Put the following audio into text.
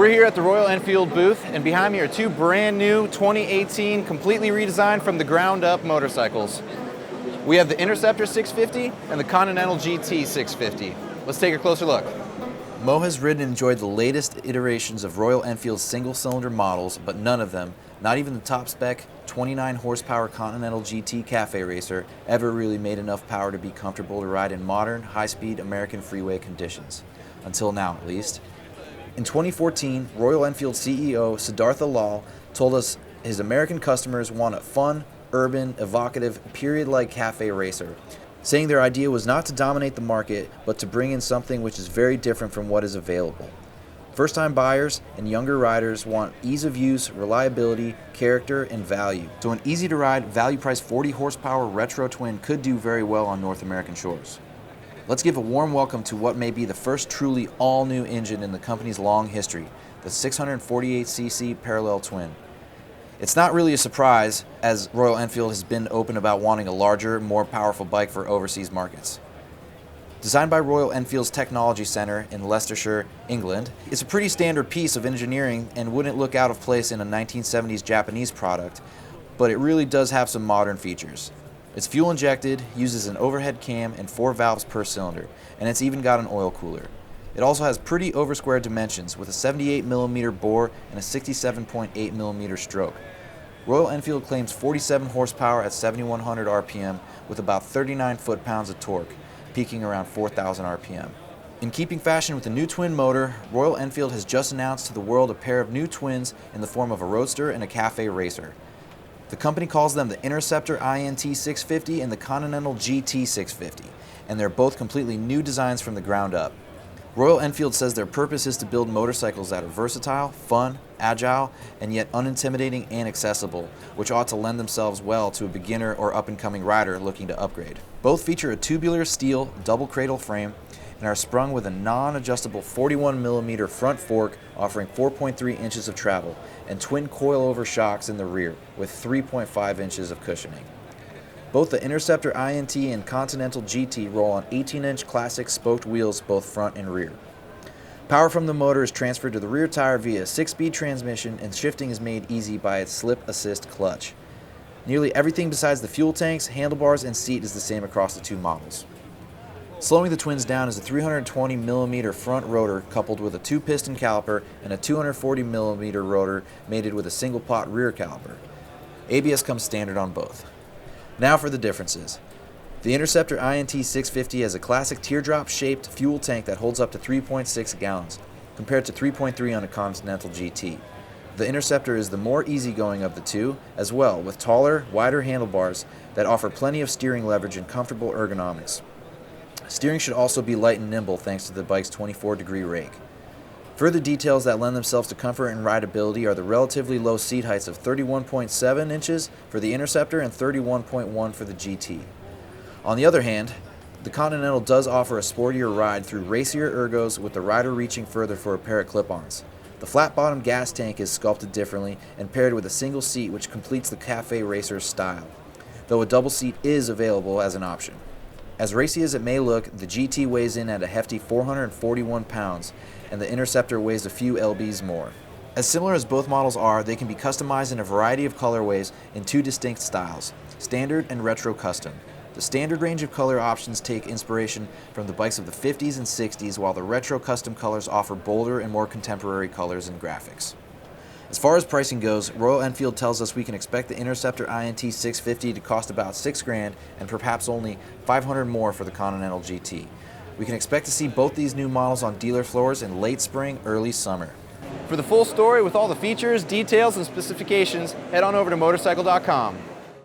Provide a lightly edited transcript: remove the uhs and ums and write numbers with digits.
We're here at the Royal Enfield booth, and behind me are two brand new 2018 completely redesigned from the ground up motorcycles. We have the Interceptor 650 and the Continental GT 650. Let's take a closer look. Mo has ridden and enjoyed the latest iterations of Royal Enfield's single-cylinder models, but none of them, not even the top-spec 29 horsepower Continental GT Cafe Racer, ever really made enough power to be comfortable to ride in modern, high-speed American freeway conditions. Until now, at least. In 2014, Royal Enfield CEO Siddhartha Lal told us his American customers want a fun, urban, evocative, period-like cafe racer, saying their idea was not to dominate the market, but to bring in something which is very different from what is available. First-time buyers and younger riders want ease of use, reliability, character, and value. So an easy-to-ride, value-priced 40-horsepower retro twin could do very well on North American shores. Let's give a warm welcome to what may be the first truly all-new engine in the company's long history, the 648cc parallel twin. It's not really a surprise, as Royal Enfield has been open about wanting a larger, more powerful bike for overseas markets. Designed by Royal Enfield's Technology Centre in Leicestershire, England, it's a pretty standard piece of engineering and wouldn't look out of place in a 1970s Japanese product, but it really does have some modern features. It's fuel injected, uses an overhead cam and 4 valves per cylinder, and it's even got an oil cooler. It also has pretty over-square dimensions with a 78mm bore and a 67.8mm stroke. Royal Enfield claims 47 horsepower at 7,100 RPM with about 39 foot-pounds of torque, peaking around 4,000 RPM. In keeping fashion with the new twin motor, Royal Enfield has just announced to the world a pair of new twins in the form of a roadster and a cafe racer. The company calls them the Interceptor INT 650 and the Continental GT 650, and they're both completely new designs from the ground up. Royal Enfield says their purpose is to build motorcycles that are versatile, fun, agile, and yet unintimidating and accessible, which ought to lend themselves well to a beginner or up-and-coming rider looking to upgrade. Both feature a tubular steel double cradle frame and are sprung with a non-adjustable 41mm front fork offering 4.3 inches of travel and twin coilover shocks in the rear with 3.5 inches of cushioning. Both the Interceptor INT and Continental GT roll on 18-inch classic spoked wheels both front and rear. Power from the motor is transferred to the rear tire via a 6-speed transmission, and shifting is made easy by its slip assist clutch. Nearly everything besides the fuel tanks, handlebars, and seat is the same across the two models. Slowing the twins down is a 320mm front rotor coupled with a 2-piston caliper and a 240mm rotor mated with a single-pot rear caliper. ABS comes standard on both. Now for the differences. The Interceptor INT 650 has a classic teardrop-shaped fuel tank that holds up to 3.6 gallons, compared to 3.3 on a Continental GT. The Interceptor is the more easygoing of the two, as well, with taller, wider handlebars that offer plenty of steering leverage and comfortable ergonomics. Steering should also be light and nimble thanks to the bike's 24-degree rake. Further details that lend themselves to comfort and rideability are the relatively low seat heights of 31.7 inches for the Interceptor and 31.1 for the GT. On the other hand, the Continental does offer a sportier ride through racier ergos with the rider reaching further for a pair of clip-ons. The flat-bottomed gas tank is sculpted differently and paired with a single seat which completes the cafe racer's style, though a double seat is available as an option. As racy as it may look, the GT weighs in at a hefty 441 pounds, and the Interceptor weighs a few lbs more. As similar as both models are, they can be customized in a variety of colorways in two distinct styles, standard and retro custom. The standard range of color options take inspiration from the bikes of the 50s and 60s, while the retro custom colors offer bolder and more contemporary colors and graphics. As far as pricing goes, Royal Enfield tells us we can expect the Interceptor INT 650 to cost about $6,000 and perhaps only $500 more for the Continental GT. We can expect to see both these new models on dealer floors in late spring, early summer. For the full story with all the features, details, and specifications, head on over to Motorcycle.com.